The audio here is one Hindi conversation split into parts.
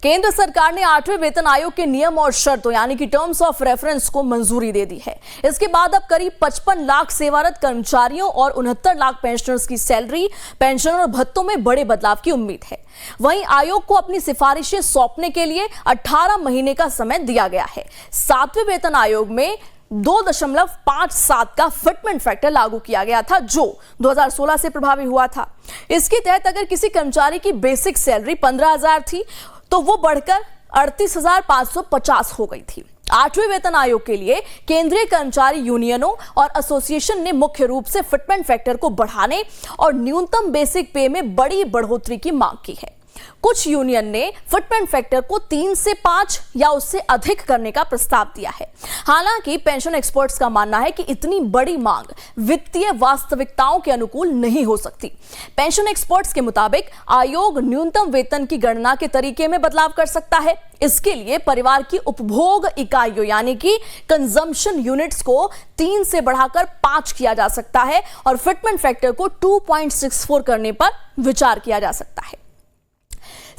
केंद्र सरकार ने 8वें वेतन आयोग के नियम और शर्तों यानी कि टर्म्स ऑफ रेफरेंस को मंजूरी दे दी है। इसके बाद अब करीब 55 लाख सेवारत कर्मचारियों और 69 लाख पेंशनर्स की सैलरी, पेंशन और भत्तों में बड़े बदलाव की उम्मीद है। वहीं आयोग को अपनी सिफारिशें सौंपने के लिए 18 महीने का समय दिया गया है। 7वें वेतन आयोग में 2.57 का फिटमेंट फैक्टर लागू किया गया था, जो 2016 से प्रभावी हुआ था। इसके तहत अगर किसी कर्मचारी की बेसिक सैलरी 15,000 थी तो वो बढ़कर 38,550 हो गई थी। 8वें वेतन आयोग के लिए केंद्रीय कर्मचारी यूनियनों और एसोसिएशन ने मुख्य रूप से फिटमेंट फैक्टर को बढ़ाने और न्यूनतम बेसिक पे में बड़ी बढ़ोतरी की मांग की है। कुछ यूनियन ने फिटमेंट फैक्टर को 3 से 5 या उससे अधिक करने का प्रस्ताव दिया है। हालांकि पेंशन एक्सपर्ट्स का मानना है कि इतनी बड़ी मांग वित्तीय वास्तविकताओं के अनुकूल नहीं हो सकती। पेंशन एक्सपर्ट्स के मुताबिक आयोग न्यूनतम वेतन की गणना के तरीके में बदलाव कर सकता है। इसके लिए परिवार की उपभोग इकाइयों यानी कि कंजम्पशन यूनिट्स को 3 से बढ़ाकर 5 किया जा सकता है और फिटमेंट फैक्टर को 2.64 करने पर विचार किया जा सकता है।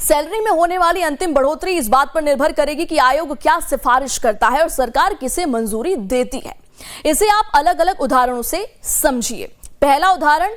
सैलरी में होने वाली अंतिम बढ़ोतरी इस बात पर निर्भर करेगी कि आयोग क्या सिफारिश करता है और सरकार किसे मंजूरी देती है। इसे आप अलग अलग उदाहरणों से समझिए। पहला उदाहरण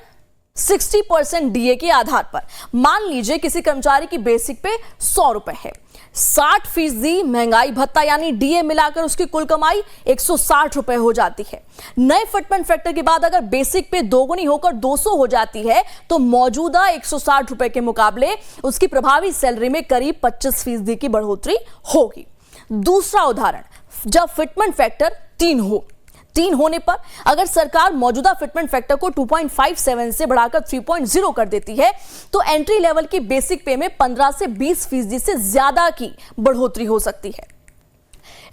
60% डीए के आधार पर। मान लीजिए किसी कर्मचारी की बेसिक पे 100 रुपए है। 60% महंगाई भत्ता यानी डीए मिलाकर उसकी कुल कमाई 160 रुपए हो जाती है। नए फिटमेंट फैक्टर के बाद अगर बेसिक पे दोगुनी होकर 200 हो जाती है तो मौजूदा 160 रुपए के मुकाबले उसकी प्रभावी सैलरी में करीब 25% की बढ़ोतरी होगी। दूसरा उदाहरण, जब फिटमेंट फैक्टर 3 होने पर अगर सरकार मौजूदा फिटमेंट फैक्टर को 2.57 से बढ़ाकर 3.0 कर देती है तो एंट्री लेवल की बेसिक पे में 15 से 20% से ज्यादा की बढ़ोतरी हो सकती है।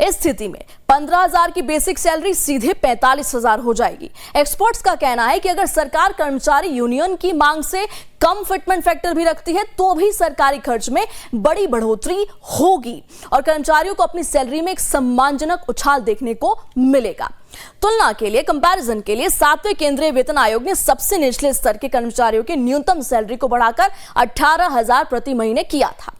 इस स्थिति में 15,000 की बेसिक सैलरी सीधे 45,000 हो जाएगी। एक्सपर्ट्स का कहना है कि अगर सरकार कर्मचारी यूनियन की मांग से कम फिटमेंट फैक्टर भी रखती है तो भी सरकारी खर्च में बड़ी बढ़ोतरी होगी और कर्मचारियों को अपनी सैलरी में एक सम्मानजनक उछाल देखने को मिलेगा। तुलना के लिए, कंपैरिजन के लिए 7वें केंद्रीय वेतन आयोग ने सबसे निचले स्तर के कर्मचारियों की न्यूनतम सैलरी को बढ़ाकर 18,000 प्रति महीने किया था।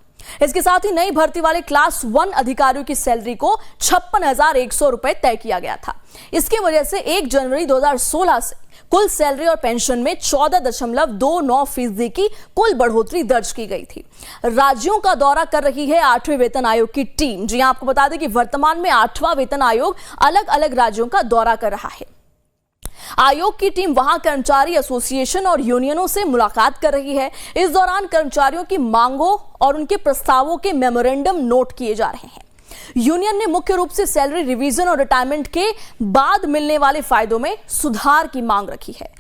इसके साथ ही नई भर्ती वाले क्लास 1 अधिकारियों की सैलरी को 56,100 रुपए तय किया गया था। इसकी वजह से 1 जनवरी 2016 से कुल सैलरी और पेंशन में 14.29% की कुल बढ़ोतरी दर्ज की गई थी। राज्यों का दौरा कर रही है 8वें वेतन आयोग की टीम। जी आपको बता दें कि वर्तमान में 8वां वेतन आयोग अलग अलग राज्यों का दौरा कर रहा है। आयोग की टीम वहां कर्मचारी एसोसिएशन और यूनियनों से मुलाकात कर रही है। इस दौरान कर्मचारियों की मांगों और उनके प्रस्तावों के मेमोरेंडम नोट किए जा रहे हैं। यूनियन ने मुख्य रूप से सैलरी रिवीजन और रिटायरमेंट के बाद मिलने वाले फायदों में सुधार की मांग रखी है।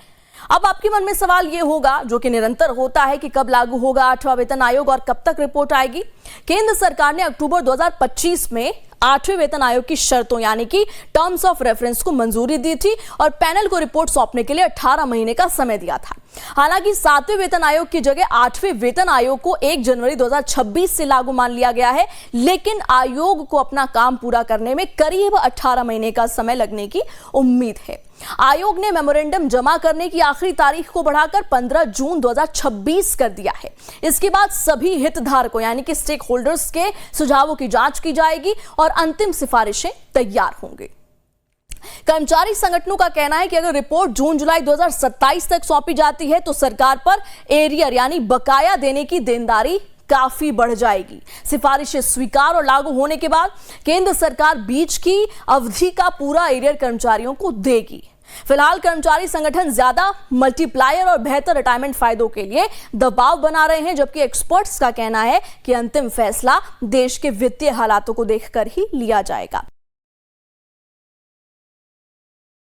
अब आपके मन में सवाल यह होगा, जो कि निरंतर होता है, कि कब लागू होगा 8वां वेतन आयोग और कब तक रिपोर्ट आएगी। केंद्र सरकार ने अक्टूबर 2025 में 8वें वेतन आयोग की शर्तों यानी कि टर्म्स ऑफ रेफरेंस को मंजूरी दी थी और पैनल को रिपोर्ट सौंपने के लिए 18 महीने का समय दिया था। हालांकि 7वें वेतन आयोग की जगह 8वें वेतन आयोग को 1 जनवरी 2026 से लागू मान लिया गया है, लेकिन आयोग को अपना काम पूरा करने में करीब 18 महीने का समय लगने की उम्मीद है। आयोग ने मेमोरेंडम जमा करने की आखिरी तारीख को बढ़ाकर 15 जून 2026 कर दिया है। इसके बाद सभी हितधारकों यानी कि स्टेक होल्डर्स के सुझावों की जांच की जाएगी और अंतिम सिफारिशें तैयार होंगी। कर्मचारी संगठनों का कहना है कि अगर रिपोर्ट जून-जुलाई 2027 तक सौंपी जाती है तो सरकार पर एरियर यानी बकाया देने की देनदारी काफी बढ़ जाएगी। सिफारिशें स्वीकार और लागू होने के बाद केंद्र सरकार बीच की अवधि का पूरा एरियर कर्मचारियों को देगी। फिलहाल कर्मचारी संगठन ज्यादा मल्टीप्लायर और बेहतर रिटायरमेंट फायदों के लिए दबाव बना रहे हैं, जबकि एक्सपर्ट्स का कहना है कि अंतिम फैसला देश के वित्तीय हालातों को देखकर ही लिया जाएगा।